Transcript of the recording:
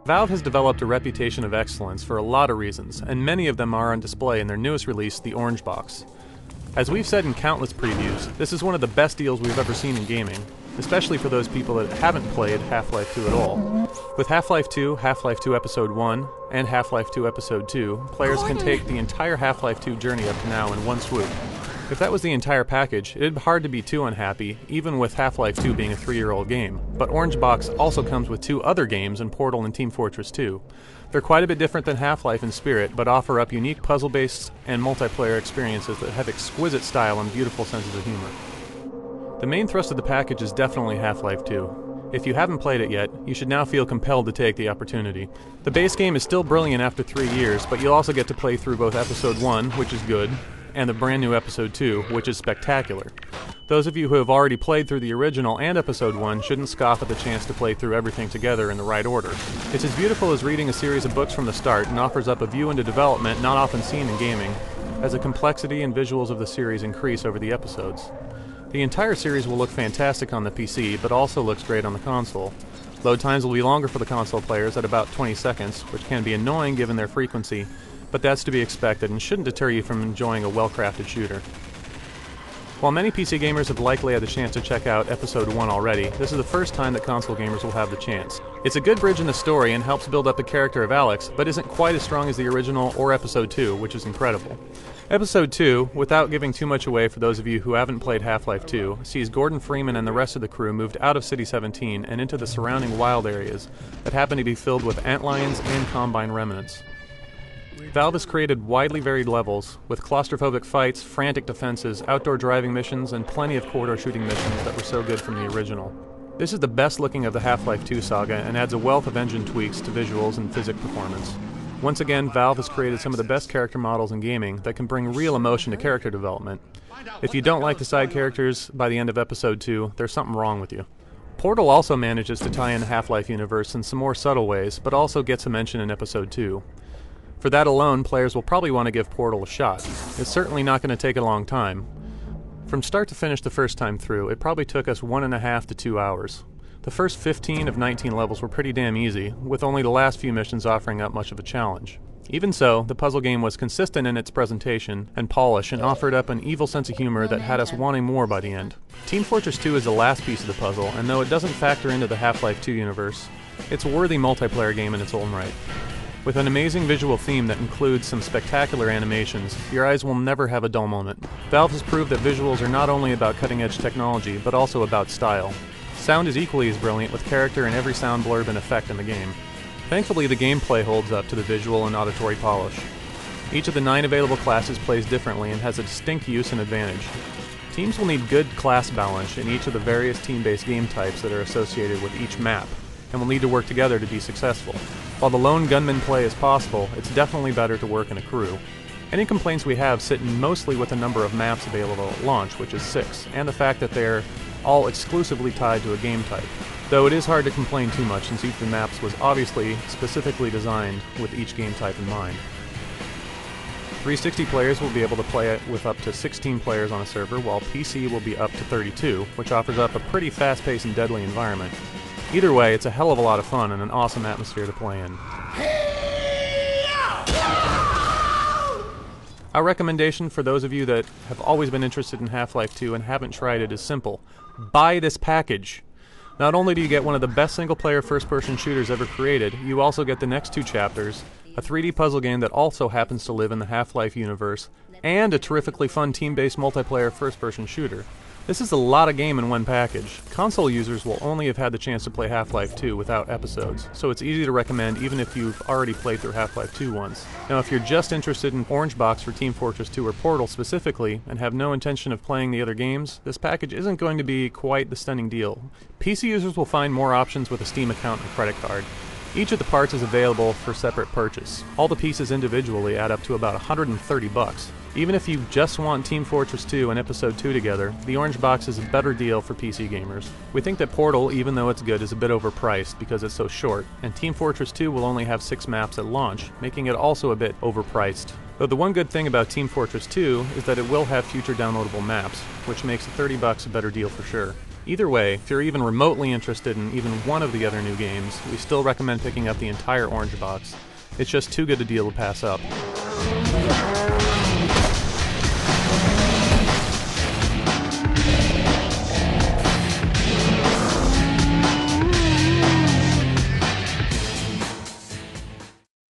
Valve has developed a reputation of excellence for a lot of reasons, and many of them are on display in their newest release, the Orange Box. As we've said in countless previews, this is one of the best deals we've ever seen in gaming, especially for those people that haven't played Half-Life 2 at all. With Half-Life 2, Half-Life 2 Episode 1, and Half-Life 2 Episode 2, players can take the entire Half-Life 2 journey up to now in one swoop. If that was the entire package, it'd be hard to be too unhappy, even with Half-Life 2 being a 3-year-old game. But Orange Box also comes with 2 other games in Portal and Team Fortress 2. They're quite a bit different than Half-Life in spirit, but offer up unique puzzle-based and multiplayer experiences that have exquisite style and beautiful senses of humor. The main thrust of the package is definitely Half-Life 2. If you haven't played it yet, you should now feel compelled to take the opportunity. The base game is still brilliant after 3 years, but you'll also get to play through both Episode 1, which is good, and the brand new Episode 2, which is spectacular. Those of you who have already played through the original and Episode 1 shouldn't scoff at the chance to play through everything together in the right order. It's as beautiful as reading a series of books from the start and offers up a view into development not often seen in gaming, as the complexity and visuals of the series increase over the episodes. The entire series will look fantastic on the PC, but also looks great on the console. Load times will be longer for the console players at about 20 seconds, which can be annoying given their frequency, but that's to be expected and shouldn't deter you from enjoying a well-crafted shooter. While many PC gamers have likely had the chance to check out Episode 1 already, this is the first time that console gamers will have the chance. It's a good bridge in the story and helps build up the character of Alex, but isn't quite as strong as the original or Episode 2, which is incredible. Episode 2, without giving too much away for those of you who haven't played Half-Life 2, sees Gordon Freeman and the rest of the crew moved out of City 17 and into the surrounding wild areas that happen to be filled with antlions and Combine remnants. Valve has created widely varied levels, with claustrophobic fights, frantic defenses, outdoor driving missions, and plenty of corridor shooting missions that were so good from the original. This is the best looking of the Half-Life 2 saga and adds a wealth of engine tweaks to visuals and physics performance. Once again, Valve has created some of the best character models in gaming that can bring real emotion to character development. If you don't like the side characters by the end of Episode 2, there's something wrong with you. Portal also manages to tie in the Half-Life universe in some more subtle ways, but also gets a mention in Episode 2. For that alone, players will probably want to give Portal a shot. It's certainly not going to take a long time. From start to finish the first time through, it probably took us 1.5 to 2 hours. The first 15 of 19 levels were pretty damn easy, with only the last few missions offering up much of a challenge. Even so, the puzzle game was consistent in its presentation and polish and offered up an evil sense of humor that had us wanting more by the end. Team Fortress 2 is the last piece of the puzzle, and though it doesn't factor into the Half-Life 2 universe, it's a worthy multiplayer game in its own right. With an amazing visual theme that includes some spectacular animations, your eyes will never have a dull moment. Valve has proved that visuals are not only about cutting-edge technology, but also about style. Sound is equally as brilliant, with character in every sound blurb and effect in the game. Thankfully, the gameplay holds up to the visual and auditory polish. Each of the 9 available classes plays differently and has a distinct use and advantage. Teams will need good class balance in each of the various team-based game types that are associated with each map, and will need to work together to be successful. While the lone gunman play is possible, it's definitely better to work in a crew. Any complaints we have sit mostly with the number of maps available at launch, which is 6, and the fact that they're all exclusively tied to a game type. Though it is hard to complain too much since each of the maps was obviously specifically designed with each game type in mind. 360 players will be able to play it with up to 16 players on a server, while PC will be up to 32, which offers up a pretty fast-paced and deadly environment. Either way, it's a hell of a lot of fun and an awesome atmosphere to play in. Our recommendation for those of you that have always been interested in Half-Life 2 and haven't tried it is simple. Buy this package! Not only do you get one of the best single-player first-person shooters ever created, you also get the next 2 chapters, a 3D puzzle game that also happens to live in the Half-Life universe, and a terrifically fun team-based multiplayer first-person shooter. This is a lot of game in one package. Console users will only have had the chance to play Half-Life 2 without episodes, so it's easy to recommend even if you've already played through Half-Life 2 once. Now if you're just interested in Orange Box for Team Fortress 2 or Portal specifically, and have no intention of playing the other games, this package isn't going to be quite the stunning deal. PC users will find more options with a Steam account and credit card. Each of the parts is available for separate purchase. All the pieces individually add up to about $130. Even if you just want Team Fortress 2 and Episode 2 together, the Orange Box is a better deal for PC gamers. We think that Portal, even though it's good, is a bit overpriced because it's so short, and Team Fortress 2 will only have 6 maps at launch, making it also a bit overpriced. Though the one good thing about Team Fortress 2 is that it will have future downloadable maps, which makes $30 a better deal for sure. Either way, if you're even remotely interested in even one of the other new games, we still recommend picking up the entire orange box. It's just too good a deal to pass up.